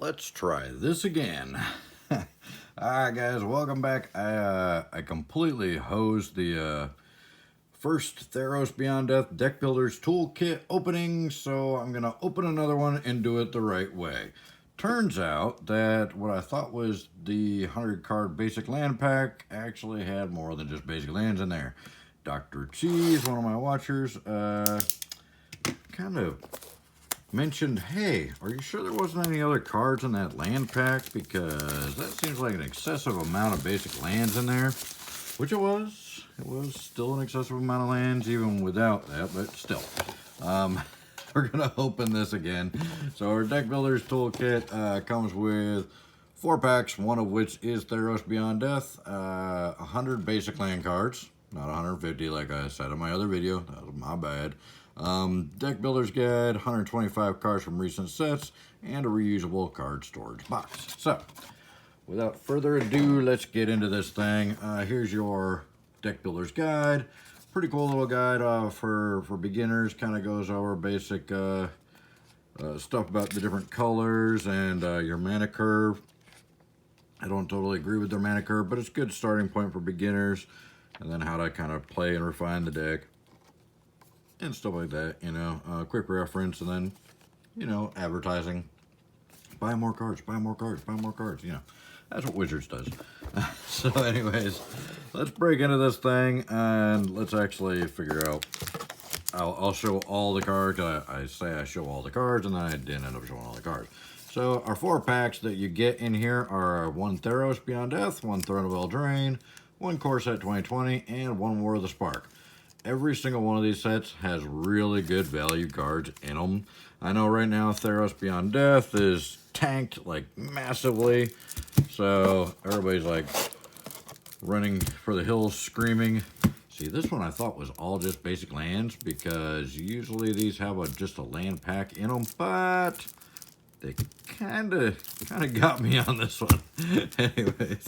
Let's try this again. Alright guys, welcome back. I completely hosed the first Theros Beyond Death Deck Builders Toolkit opening, so I'm going to open another one and do it the right way. Turns out that what I thought was the 100 card basic land pack actually had more than just basic lands in there. Dr. Cheese, one of my watchers, kind of mentioned, hey, are you sure there wasn't any other cards in that land pack? Because that seems like an excessive amount of basic lands in there. Which it was. It was still an excessive amount of lands even without that, but still. We're going to open this again. So our Deck Builders Toolkit comes with 4 packs, one of which is Theros Beyond Death. 100 basic land cards. Not 150 like I said in my other video. That was my bad. Deck Builder's Guide, 125 cards from recent sets, and a reusable card storage box. So, without further ado, let's get into this thing. Here's your Deck Builder's Guide. Pretty cool little guide for beginners. Kind of goes over basic stuff about the different colors and your mana curve. I don't totally agree with their mana curve, but it's a good starting point for beginners. And then how to kind of play and refine the deck. And stuff like that, you know, quick reference, and then, you know, advertising. Buy more cards, buy more cards, buy more cards, you know. That's what Wizards does. So anyways, let's break into this thing, and let's actually figure out. I'll show all the cards. I say I show all the cards, and then I didn't end up showing all the cards. So our 4 packs that you get in here are 1 Theros Beyond Death, 1 Throne of Eldraine, 1 Core Set 2020, and 1 War of the Spark. Every single one of these sets has really good value cards in them. I know right now Theros Beyond Death is tanked like massively. So everybody's like running for the hills screaming. See, this one I thought was all just basic lands because usually these have just a land pack in them, but they kind of got me on this one. Anyways,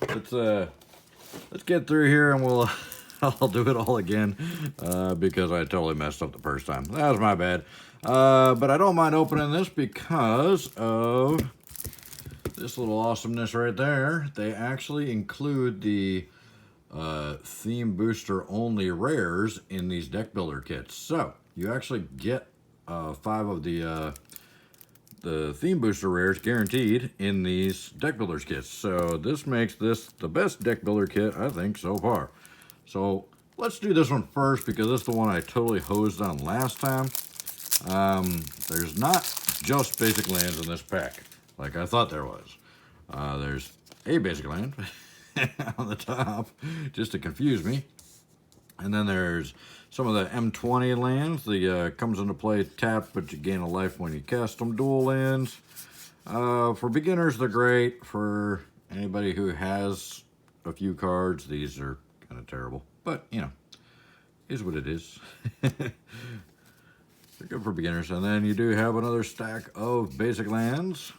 let's get through here and I'll do it all again because I totally messed up the first time. That was my bad. But I don't mind opening this because of this little awesomeness right there. They actually include the theme booster only rares in these deck builder kits. So you actually get 5 of the theme booster rares guaranteed in these deck builders kits. So this makes this the best deck builder kit I think so far. So let's do this one first because this is the one I totally hosed on last time. There's not just basic lands in this pack like I thought there was. There's a basic land on the top just to confuse me. And then there's some of the M20 lands. The comes into play tapped, but you gain a life when you cast them. Dual lands. For beginners, they're great. For anybody who has a few cards, these are kind of terrible, but you know, is what it is. They're good for beginners. And then you do have another stack of basic lands,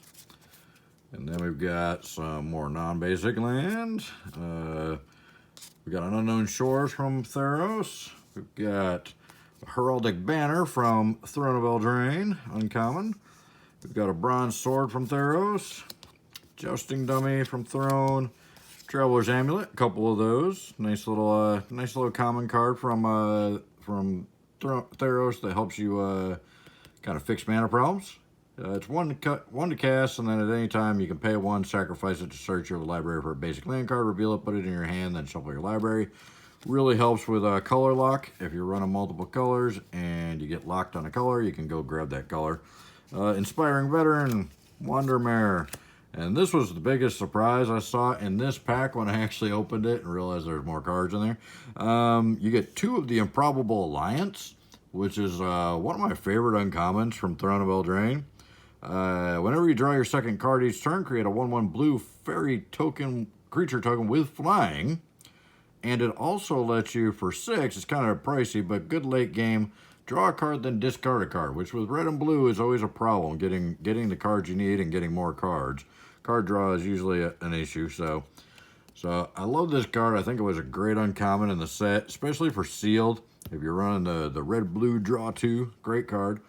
and then we've got some more non-basic lands. We've got an Unknown Shores from Theros. We've got a Heraldic Banner from Throne of Eldraine, uncommon. We've got a Bronze Sword from Theros, Jousting Dummy from Throne, Traveler's Amulet, a couple of those. Nice little common card from Theros that helps you kind of fix mana problems. It's one to cast, and then at any time you can pay 1, sacrifice it to search your library for a basic land card, reveal it, put it in your hand, then shuffle your library. Really helps with color lock. If you're running multiple colors and you get locked on a color, you can go grab that color. Inspiring Veteran, Wandermare. And this was the biggest surprise I saw in this pack when I actually opened it and realized there's more cards in there. You get 2 of the Improbable Alliance, which is one of my favorite uncommons from Throne of Eldraine. Whenever you draw your second card each turn, create a 1/1 blue fairy token, creature token with flying. And it also lets you, for 6, it's kind of pricey, but good late game, draw a card, then discard a card, which with red and blue is always a problem, getting the cards you need and getting more cards. Card draw is usually an issue, so I love this card. I think it was a great uncommon in the set, especially for sealed. If you're running the red-blue draw 2, great card.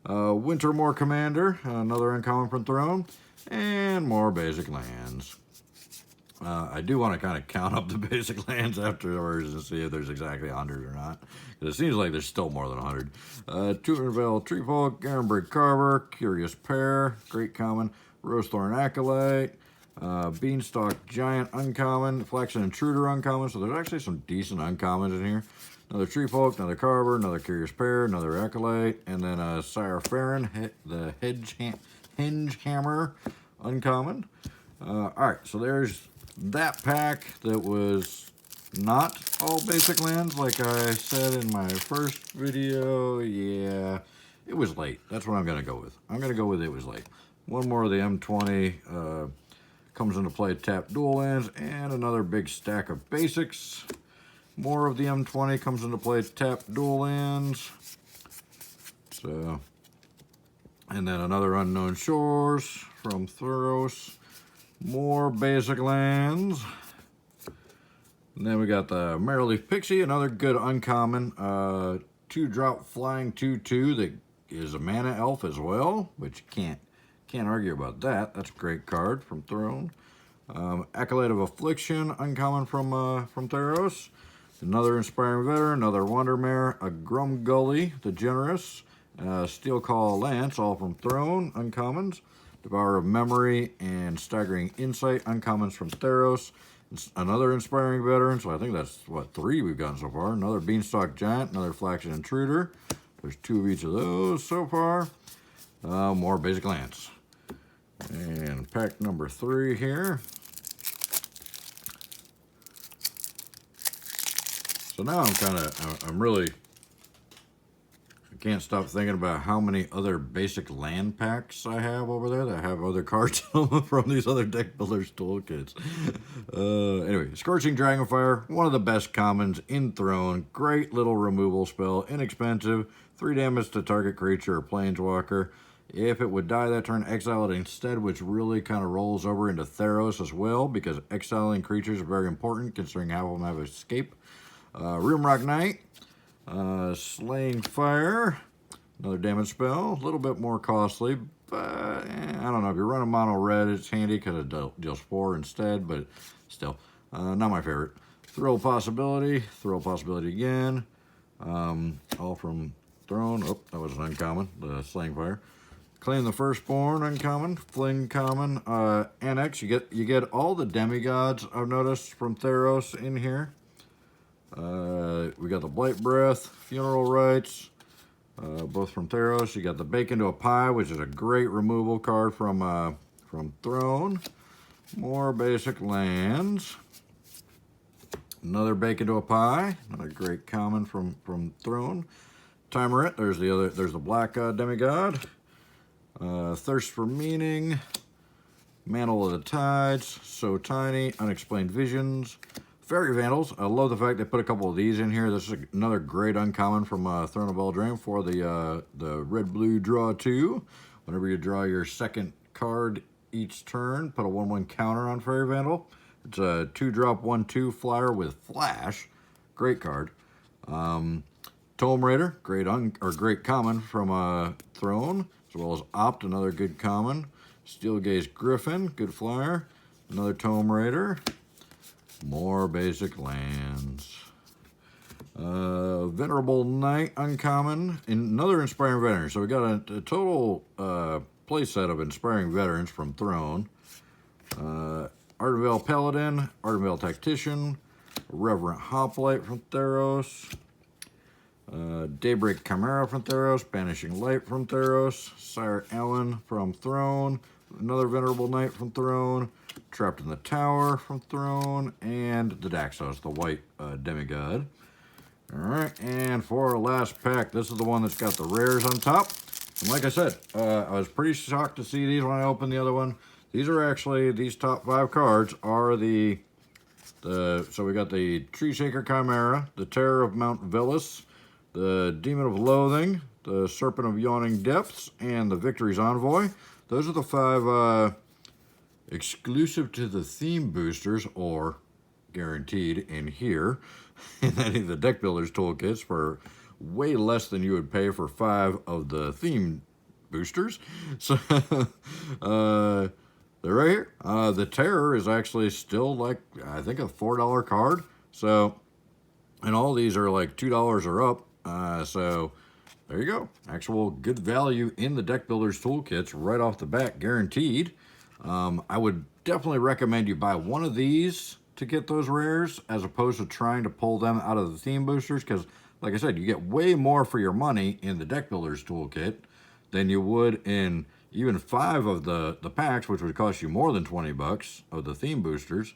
Wintermore Commander, another uncommon from Throne, and more basic lands. I do want to kind of count up the basic lands afterwards and see if there's exactly 100 or not. Because it seems like there's still more than 100. Tunerville Treefolk, Garenberg Carver, Curious Pear, Great Common, Rosethorn Acolyte, Beanstalk Giant Uncommon, Flaxen Intruder Uncommon. So there's actually some decent uncommons in here. Another Treefolk, another Carver, another Curious Pear, another Acolyte, and then Sire Farron, the Henge Hammer Uncommon. Alright, so there's that pack that was not all basic lands, like I said in my first video. Yeah, it was late. That's what I'm going to go with. I'm going to go with it was late. One more of the M20 comes into play, tap dual lands, and another big stack of basics. More of the M20 comes into play, tap dual lands. So, and then another Unknown Shores from Theros. More basic lands. And then we got the Merrileaf Pixie, another good uncommon. 2-drop flying 2/2 that is a mana elf as well, which can't argue about that. That's a great card from Throne. Acolyte of Affliction, uncommon from Theros. Another Inspiring Veteran, another Wandermare, a Grumgully the Generous, Steel Call Lance, all from Throne, uncommons. Devourer of Memory and Staggering Insight, uncommons from Theros. Another Inspiring Veteran, so I think that's, what, 3 we've gotten so far. Another Beanstalk Giant, another Flaxen Intruder. There's 2 of each of those so far. More basic lands. And pack number 3 here. So now I'm really, I can't stop thinking about how many other basic land packs I have over there that have other cards from these other deck builders toolkits. Anyway, Scorching Dragonfire, one of the best commons in Throne. Great little removal spell, inexpensive, 3 damage to target creature or planeswalker. If it would die that turn, exile it instead, which really kind of rolls over into Theros as well, because exiling creatures are very important, considering half of them have escape. Rimrock Knight, Slaying Fire, another damage spell, a little bit more costly, but I don't know, if you run a mono red, it's handy because it deals 4 instead, but still, not my favorite. Thrill Possibility again, all from Throne. Oh, that was an uncommon, the Slaying Fire. Claim the Firstborn, uncommon. Fling, common. Annex, you get all the demigods I've noticed from Theros in here. We got the Blight Breath, Funeral Rites, both from Theros. You got the Bake into a Pie, which is a great removal card from Throne. More basic lands. Another Bake into a Pie, another great common from Throne. Timerit, there's the black demigod. Thirst for Meaning, Mantle of the Tides, So Tiny, Unexplained Visions. Fairy Vandals, I love the fact they put a couple of these in here. This is another great uncommon from Throne of Eldraine for the red-blue draw 2. Whenever you draw your second card each turn, put a 1/1 counter on Fairy Vandal. It's a 2-drop 1/2 flyer with flash. Great card. Tome Raider, great common from Throne, as well as Opt, another good common. Steelgaze Griffin, good flyer. Another Tome Raider. More basic lands. Venerable Knight, uncommon. Another Inspiring Veteran. So we got a total play set of Inspiring Veterans from Throne. Ardenvale Paladin, Ardenvale Tactician, Reverent Hoplite from Theros. Daybreak Chimera from Theros, Banishing Light from Theros, Sire Ellen from Throne, another Venerable Knight from Throne, Trapped in the Tower from Throne, and the Daxos, the white demigod. Alright, and for our last pack, this is the one that's got the rares on top. And like I said, I was pretty shocked to see these when I opened the other one. These are actually, these top 5 cards are so we got the Tree Shaker Chimera, the Terror of Mount Velis, the Demon of Loathing, the Serpent of Yawning Depths, and the Victory's Envoy. Those are the 5 exclusive to the theme boosters, or guaranteed in here, in any of the deck builders toolkits for way less than you would pay for 5 of the theme boosters. So, they're right here. The Terror is actually still like, I think, a $4 card. So, and all these are like $2 or up. So, there you go. Actual good value in the Deck Builders Toolkits right off the bat, guaranteed. I would definitely recommend you buy one of these to get those rares as opposed to trying to pull them out of the theme boosters, because like I said, you get way more for your money in the Deck Builders Toolkit than you would in even 5 of the packs, which would cost you more than 20 bucks of the theme boosters.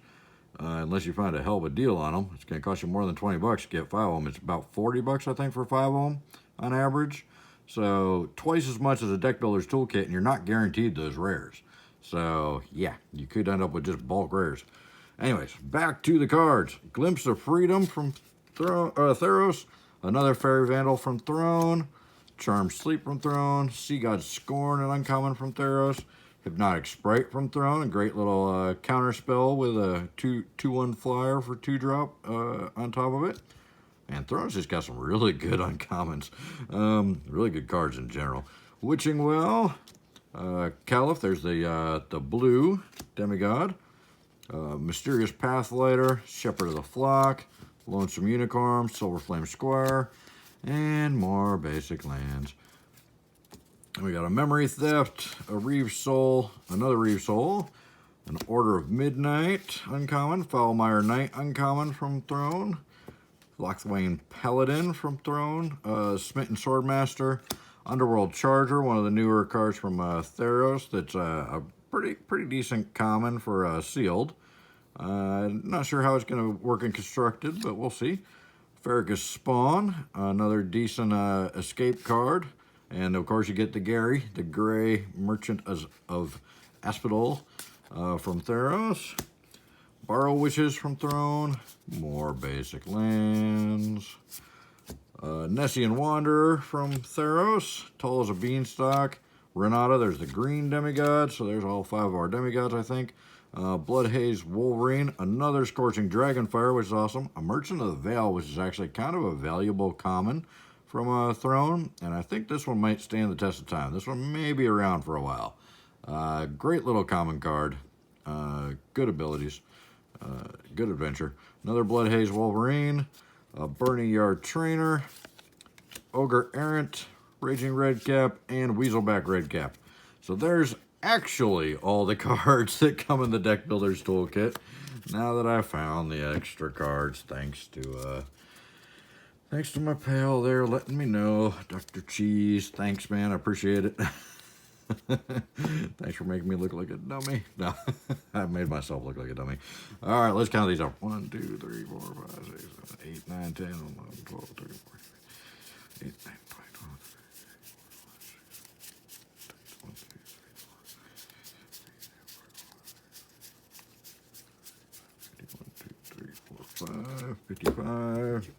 Unless you find a hell of a deal on them, it's going to cost you more than 20 bucks to get 5 of them. It's about 40 bucks, I think, for 5 of them on average. So twice as much as a Deck Builders Toolkit, and you're not guaranteed those rares. So yeah, you could end up with just bulk rares. Anyways, back to the cards. Glimpse of Freedom from Theros. Another Fairy Vandal from Throne. Charmed Sleep from Throne. Sea God Scorn, an uncommon from Theros. Hypnotic Sprite from Throne, a great little counter spell with a 2/1 flyer for 2-drop on top of it. And Throne's just got some really good uncommons. Really good cards in general. Witching Well, Caliph, there's the blue demigod. Mysterious Pathlighter, Shepherd of the Flock, Lonesome Unicorn, Silver Flame Squire, and more basic lands. We got a Memory Theft, a Reeve Soul, another Reeve Soul, an Order of Midnight, uncommon, Foulmire Knight, uncommon from Throne, Lochthwain Paladin from Throne, Smitten Swordmaster, Underworld Charger, one of the newer cards from Theros that's a pretty decent common for Sealed. Not sure how it's going to work in Constructed, but we'll see. Farragus Spawn, another decent escape card. And of course you get the Gary, the Gray Merchant of Asphodel from Theros. Borrow Wishes from Throne. More basic lands. Nessian Wanderer from Theros. Tall as a Beanstalk. Renata, there's the green demigod. So there's all 5 of our demigods, I think. Bloodhaze Wolverine. Another Scorching Dragonfire, which is awesome. A Merchant of the Veil, which is actually kind of a valuable common from Throne, and I think this one might stand the test of time. This one may be around for a while. Great little common card. Good abilities. Good adventure. Another Bloodhaze Wolverine. Burning Yard Trainer. Ogre Errant. Raging Redcap. And Weaselback Redcap. So there's actually all the cards that come in the Deck Builders Toolkit. Now that I found the extra cards, thanks to my pal there letting me know. Dr. Cheese, thanks, man. I appreciate it. Thanks for making me look like a dummy. No, I made myself look like a dummy. All right, let's count these up. 1, 2, 3, 4, 5, 6, 7, 8, 9, 10, 11, 12, 13, 14, 15, 18, 19, 20, 21, 22, 23, 24, 55.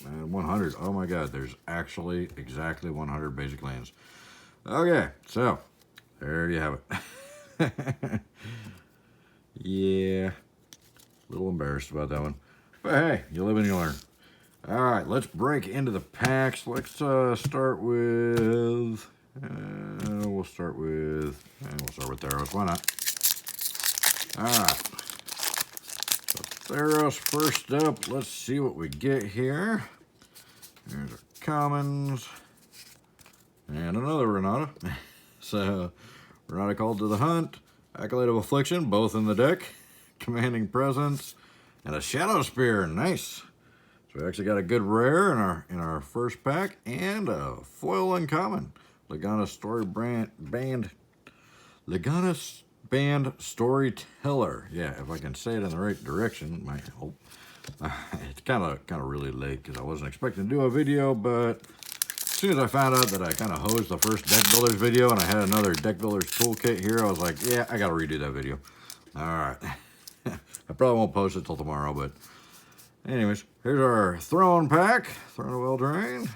And 100. Oh my god, there's actually exactly 100 basic lands. Okay, so there you have it. Yeah, a little embarrassed about that one, but hey, you live and you learn. All right, let's break into the packs. Let's start with we'll start with Theros. Why not? All right. Theros first up. Let's see what we get here. There's our commons. And another Renata. So, Renata Called to the Hunt. Accolade of Affliction, both in the deck. Commanding Presence. And a Shadow Spear. Nice. So we actually got a good rare in our first pack. And a foil uncommon. Lagana Band Storyteller. Yeah, if I can say it in the right direction, it might help. It's kind of really late because I wasn't expecting to do a video, but as soon as I found out that I kind of hosed the first Deck Builders video and I had another Deck Builders Toolkit here, I was like, yeah, I got to redo that video. All right. I probably won't post it till tomorrow, but anyways, here's our Throne pack. Throne of Eldraine.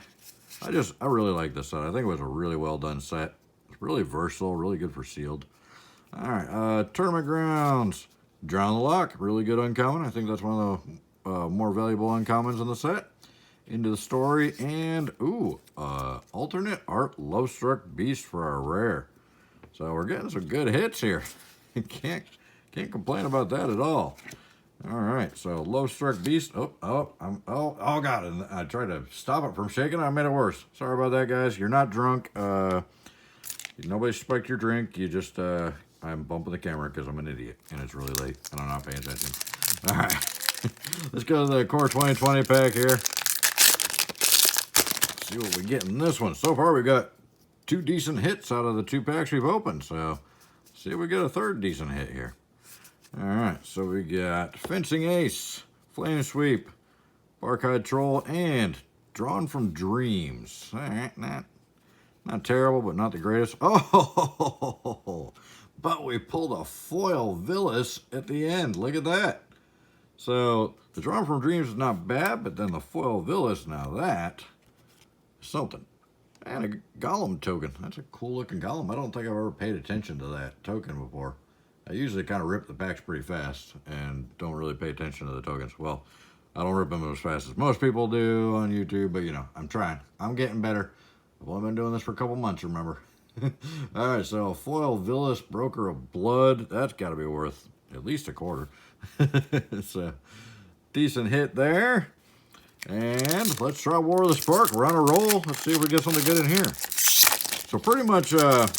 I really like this set. I think it was a really well done set. Really versatile, really good for sealed. All right, Tournament Grounds. Drown the Lock, really good uncommon. I think that's one of the more valuable uncommons in the set. Into the Story, and ooh, alternate art Love Struck Beast for our rare. So we're getting some good hits here. can't complain about that at all. All right, so Love Struck Beast. Oh, God! And I tried to stop it from shaking. I made it worse. Sorry about that, guys. You're not drunk. Nobody spiked your drink. You just I'm bumping the camera because I'm an idiot and it's really late and I'm not paying attention. All right, let's go to the Core 2020 pack here. See what we get in this one. So far, we've got 2 decent hits out of the 2 packs we've opened. So, see if we get a 3rd decent hit here. All right, so we got Fencing Ace, Flame Sweep, Barkhide Troll, and Drawn from Dreams. All right, not terrible, but not the greatest. Oh, but we pulled a foil Villas at the end. Look at that. So, the Drawn from Dreams is not bad, but then the foil Villas, now that is something. And a Golem token. That's a cool looking Golem. I don't think I've ever paid attention to that token before. I usually kind of rip the packs pretty fast and don't really pay attention to the tokens. Well, I don't rip them as fast as most people do on YouTube, but you know, I'm trying. I'm getting better. I've only been doing this for a couple months, remember? All right, so foil Villas, Broker of Blood. That's got to be worth at least a quarter. It's a decent hit there. And let's try War of the Spark. We're on a roll. Let's see if we get something good in here. So pretty much the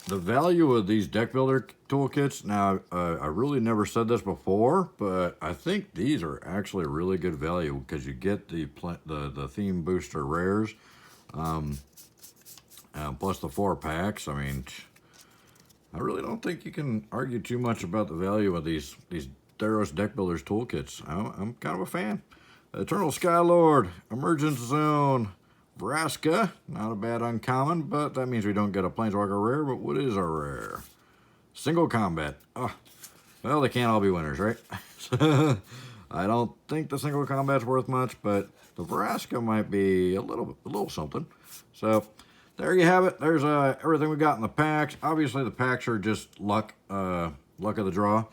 value of these deck builder toolkits. Now, I really never said this before, but I think these are actually really good value because you get the theme booster rares, plus the 4 packs. I mean, I really don't think you can argue too much about the value of these Theros deck builders toolkits. I'm kind of a fan. Eternal Skylord, Emergence Zone, Vraska, not a bad uncommon, but that means we don't get a Planeswalker rare, but what is our rare? Single Combat. Oh, well, they can't all be winners, right? I don't think the Single Combat's worth much, but the Vraska might be a little something. So, there you have it. There's everything we got in the packs. Obviously, the packs are just luck of the draw,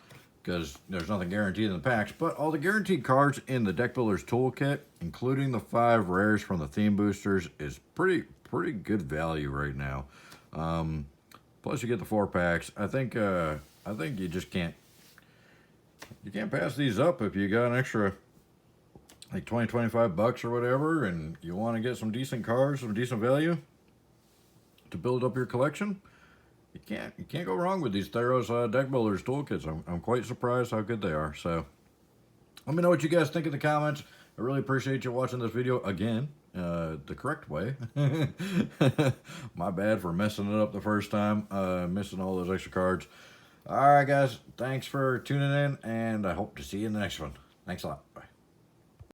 because there's nothing guaranteed in the packs, but all the guaranteed cards in the Deck Builder's Toolkit, including the 5 rares from the theme boosters, is pretty good value right now. Plus you get the 4 packs. I think you just can't pass these up if you got an extra like 20-25 bucks or whatever, and you want to get some decent cards, some decent value to build up your collection. You can't go wrong with these Theros deck builders toolkits. I'm quite surprised how good they are. So let me know what you guys think in the comments. I really appreciate you watching this video again, the correct way. My bad for messing it up the first time, missing all those extra cards. All right, guys, thanks for tuning in, and I hope to see you in the next one. Thanks a lot. Bye.